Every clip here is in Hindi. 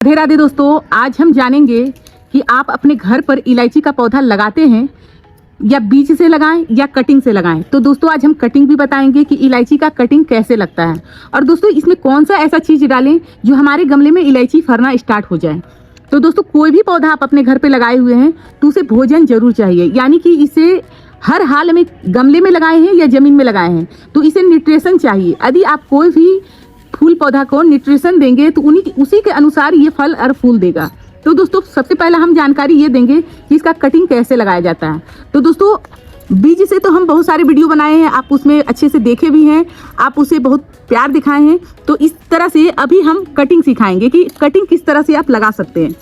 राधे राधे दोस्तों, आज हम जानेंगे कि आप अपने घर पर इलायची का पौधा लगाते हैं या बीज से लगाएं या कटिंग से लगाएं। तो दोस्तों आज हम कटिंग भी बताएंगे कि इलायची का कटिंग कैसे लगता है और दोस्तों इसमें कौन सा ऐसा चीज डालें जो हमारे गमले में इलायची फरना स्टार्ट हो जाए। तो दोस्तों कोई भी पौधा आप अपने घर पे लगाए हुए हैं तो उसे भोजन जरूर चाहिए, यानी कि इसे हर हाल में गमले में लगाए हैं या जमीन में लगाए हैं तो इसे न्यूट्रिशन चाहिए। यदि आप कोई भी फूल पौधा को न्यूट्रिशन देंगे तो उसी के अनुसार ये फल और फूल देगा। तो दोस्तों सबसे पहला हम जानकारी ये देंगे कि इसका कटिंग कैसे लगाया जाता है। तो दोस्तों बीज से तो हम बहुत सारे वीडियो बनाए हैं, आप उसमें अच्छे से देखे भी हैं, आप उसे बहुत प्यार दिखाए हैं। तो इस तरह से अभी हम कटिंग सिखाएंगे कि कटिंग किस तरह से आप लगा सकते हैं।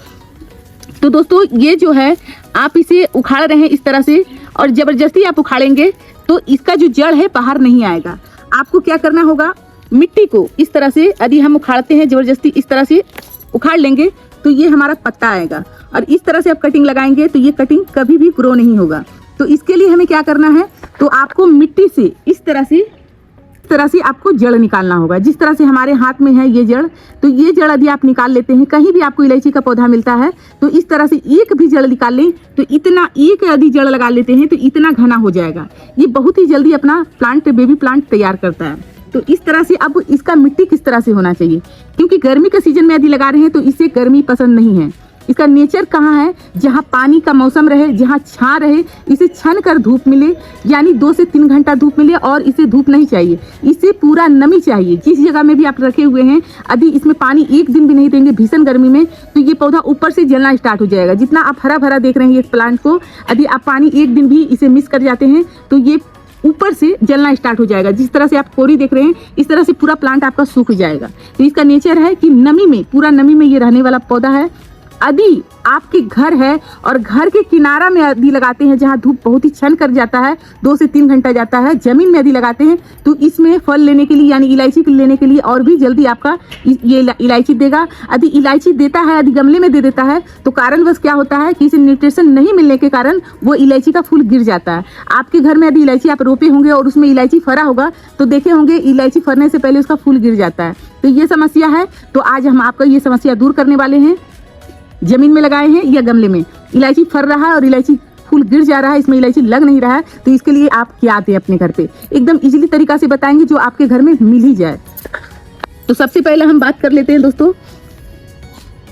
तो दोस्तों ये जो है आप इसे उखाड़ रहे हैं इस तरह से और ज़बरदस्ती आप उखाड़ेंगे तो इसका जो जड़ है बाहर नहीं आएगा। आपको क्या करना होगा, मिट्टी को इस तरह से यदि हम उखाड़ते हैं ज़बरदस्ती इस तरह से उखाड़ लेंगे तो ये हमारा पत्ता आएगा और इस तरह से आप कटिंग लगाएंगे तो ये कटिंग कभी भी ग्रो नहीं होगा। तो इसके लिए हमें क्या करना है, तो आपको मिट्टी से इस तरह से आपको जड़ निकालना होगा। जिस तरह से हमारे हाथ में है ये जड़, तो ये जड़ यदि आप निकाल लेते हैं, कहीं भी आपको इलायची का पौधा मिलता है तो इस तरह से एक भी जड़ निकाल लें तो इतना, एक यदि जड़ लगा लेते हैं तो इतना घना हो जाएगा। ये बहुत ही जल्दी अपना प्लांट, बेबी प्लांट तैयार करता है। तो इस तरह से अब इसका मिट्टी किस तरह से होना चाहिए, क्योंकि गर्मी के सीजन में यदि लगा रहे हैं तो इसे गर्मी पसंद नहीं है। इसका नेचर कहाँ है, जहाँ पानी का मौसम रहे, जहाँ छां रहे, इसे छन कर धूप मिले, यानी 2 से 3 घंटा धूप मिले और इसे धूप नहीं चाहिए, इसे पूरा नमी चाहिए। जिस जगह में भी आप रखे हुए हैं यदि इसमें पानी एक दिन भी नहीं देंगे भीषण गर्मी में तो ये पौधा ऊपर से जलना स्टार्ट हो जाएगा। जितना आप हरा भरा देख रहे हैं इस प्लांट को, यदि आप पानी एक दिन भी इसे मिस कर जाते हैं तो ये ऊपर से जलना स्टार्ट हो जाएगा। जिस तरह से आप कोरी देख रहे हैं इस तरह से पूरा प्लांट आपका सूख जाएगा। तो इसका नेचर है कि नमी में, पूरा नमी में ये रहने वाला पौधा है। यदि आपके घर है और घर के किनारा में यदि लगाते हैं जहाँ धूप बहुत ही छन कर जाता है, 2 से 3 घंटा जाता है, जमीन में यदि लगाते हैं तो इसमें फल लेने के लिए यानी इलायची लेने के लिए और भी जल्दी आपका ये इलायची देगा। यदि इलायची देता है, यदि गमले में दे देता है तो कारणवश क्या होता है कि इसे न्यूट्रिशन नहीं मिलने के कारण वो इलायची का फूल गिर जाता है। आपके घर में यदि इलायची आप रोपे होंगे और उसमें इलायची फरा होगा तो देखे होंगे इलायची फरने से पहले उसका फूल गिर जाता है। तो ये समस्या है, तो आज हम आपका ये समस्या दूर करने वाले हैं। जमीन में लगाए हैं या गमले में, इलायची फर रहा है और इलायची फूल गिर जा रहा है, इसमें इलायची लग नहीं रहा है, तो इसके लिए आप क्या दें अपने घर पे, एकदम इजीली तरीका से बताएंगे जो आपके घर में मिल ही जाए। तो सबसे पहले हम बात कर लेते हैं दोस्तों,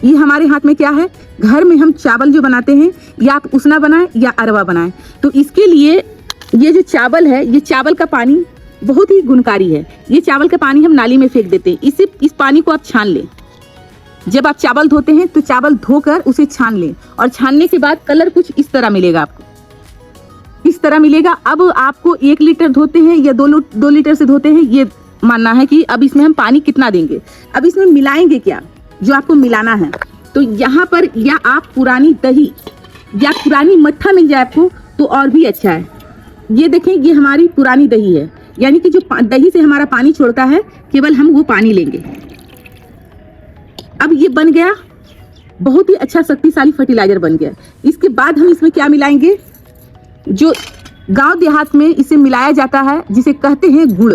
ये हमारे हाथ में क्या है, घर में हम चावल जो बनाते हैं या आप उसना बनाएं या अरवा बनाएं, तो इसके लिए ये जो चावल है, ये चावल का पानी बहुत ही गुणकारी है। ये चावल का पानी हम नाली में फेंक देते हैं, इस पानी को आप छान लें। जब आप चावल धोते हैं तो चावल धोकर उसे छान लें और छानने के बाद कलर कुछ इस तरह मिलेगा, आपको इस तरह मिलेगा। अब आपको 1 लीटर धोते हैं या 2 लीटर से धोते हैं, ये मानना है कि अब इसमें हम पानी कितना देंगे। अब इसमें मिलाएंगे क्या, जो आपको मिलाना है, तो यहाँ पर या आप पुरानी दही या पुरानी मट्ठा मिल जाए आपको तो और भी अच्छा है। ये देखें, ये हमारी पुरानी दही है, यानी कि जो दही से हमारा पानी छोड़ता है, केवल हम वो पानी लेंगे। अब ये बन गया, बहुत ही अच्छा शक्तिशाली फर्टिलाइजर बन गया। इसके बाद हम इसमें क्या मिलाएंगे, जो गांव देहात में इसे मिलाया जाता है जिसे कहते हैं गुड़।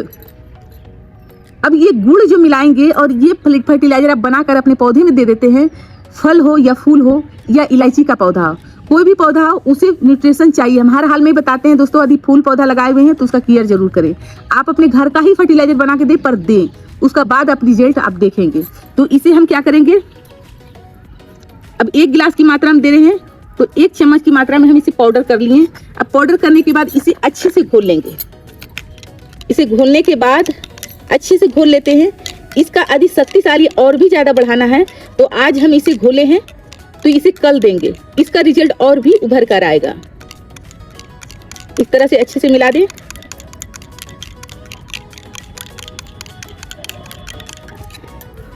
अब ये गुड़ जो मिलाएंगे और ये फर्टिलाइजर आप बनाकर अपने पौधे में दे देते हैं, फल हो या फूल हो या इलायची का पौधा हो, कोई भी पौधा हो, उसे न्यूट्रिशन चाहिए। हम हर हाल में बताते हैं दोस्तों, यदि फूल पौधा लगाए हुए हैं तो उसका केयर जरूर करें। आप अपने घर का ही फर्टिलाइजर बना के दें, पर दें, उसका बाद आप रिजल्ट आप देखेंगे। तो इसे हम क्या करेंगे, अब 1 गिलास की मात्रा में दे रहे हैं तो 1 चम्मच की मात्रा में हम इसे पाउडर कर लिए। अब पाउडर करने के बाद इसे अच्छे से घोल लेंगे। इसे घोलने के बाद अच्छे से घोल लेते हैं। इसका यदि शक्तिशाली और भी ज्यादा बढ़ाना है तो आज हम इसे घोले हैं तो इसे कल देंगे, इसका रिजल्ट और भी उभर कर आएगा। इस तरह से अच्छे से मिला दें।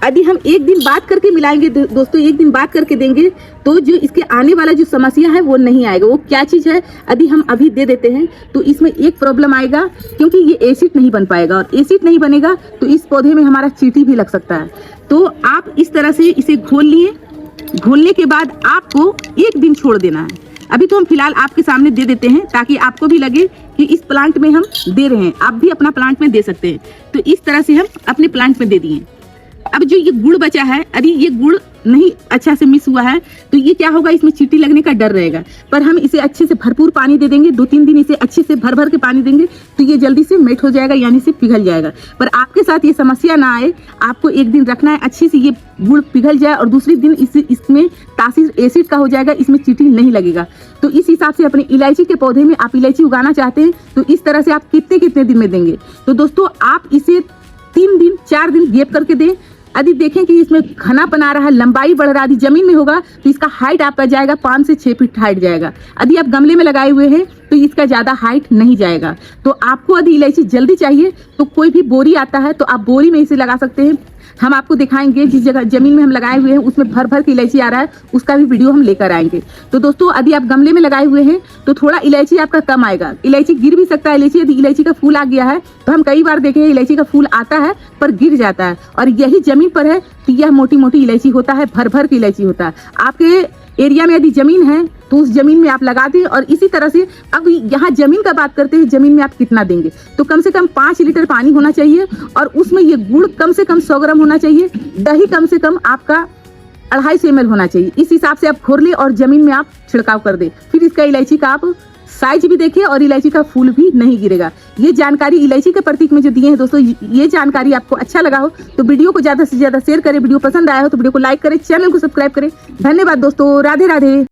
यदि हम 1 दिन बाद करके मिलाएंगे दोस्तों, 1 दिन बाद करके देंगे तो जो इसके आने वाला जो समस्या है वो नहीं आएगा। वो क्या चीज़ है, यदि हम अभी दे देते हैं तो इसमें एक प्रॉब्लम आएगा, क्योंकि ये एसिड नहीं बन पाएगा और एसिड नहीं बनेगा तो इस पौधे में हमारा चींटी भी लग सकता है। तो आप इस तरह से इसे घोल लिए। घोलने के बाद आपको 1 दिन छोड़ देना है। अभी तो हम फिलहाल आपके सामने दे देते हैं ताकि आपको भी लगे कि इस प्लांट में हम दे रहे हैं, आप भी अपना प्लांट में दे सकते हैं। तो इस तरह से हम अपने प्लांट में दे दिए। अब जो ये गुड़ बचा है, अभी ये गुड़ नहीं अच्छा से मिक्स हुआ है तो ये क्या होगा, इसमें चींटी लगने का डर रहेगा। पर हम इसे अच्छे से भरपूर पानी दे देंगे, 2-3 दिन इसे अच्छे से भर भर के पानी देंगे तो ये जल्दी से मेल्ट हो जाएगा, यानी से पिघल जाएगा। पर आपके साथ ये समस्या ना आए, आपको एक दिन रखना है अच्छे से ये गुड़ पिघल जाए और दूसरे दिन इसमें तासीर एसिड का हो जाएगा, इसमें चींटी नहीं लगेगा। तो इस हिसाब से अपने इलायची के पौधे में आप इलायची उगाना चाहते हैं तो इस तरह से आप कितने दिन में देंगे। तो दोस्तों आप इसे 3 दिन 4 दिन गैप करके दें। यदि देखें कि इसमें घना बना रहा है, लंबाई बढ़ रहा है, यदि जमीन में होगा तो इसका हाइट आपका जाएगा 5 से 6 फीट हाइट जाएगा। यदि आप गमले में लगाए हुए हैं तो इसका ज़्यादा हाइट नहीं जाएगा। तो आपको यदि इलायची जल्दी चाहिए तो कोई भी बोरी आता है तो आप बोरी में इसे लगा सकते हैं। हम आपको दिखाएंगे जिस जगह जमीन में हम लगाए हुए हैं उसमें भर भर के इलायची आ रहा है, उसका भी वीडियो हम लेकर आएंगे। तो दोस्तों यदि आप गमले में लगाए हुए हैं तो थोड़ा इलायची आपका कम आएगा, इलायची गिर भी सकता है। इलायची यदि इलायची का फूल आ गया है तो हम कई बार देखे हैं इलायची का फूल आता है पर गिर जाता है, और यही जमीन पर है तो यह मोटी मोटी इलायची होता है, भर भर की इलायची होता है। आपके एरिया में यदि जमीन है तो उस जमीन में आप लगा दें। और इसी तरह से अब यहाँ जमीन का बात करते हैं, जमीन में आप कितना देंगे तो कम से कम 5 लीटर पानी होना चाहिए और उसमें ये गुड़ कम से कम 100 ग्राम होना चाहिए, दही कम से कम आपका 250 ml होना चाहिए। इस हिसाब से आप घोर ले और जमीन में आप छिड़काव कर दे। फिर इसका इलायची का आप साइज भी देखिए और इलायची का फूल भी नहीं गिरेगा। ये जानकारी इलायची के प्रतीक में जो दिए हैं दोस्तों, ये जानकारी आपको अच्छा लगा हो तो वीडियो को ज़्यादा से ज़्यादा शेयर करें, वीडियो पसंद आया हो तो वीडियो को लाइक करें, चैनल को सब्सक्राइब करें। धन्यवाद दोस्तों, राधे राधे।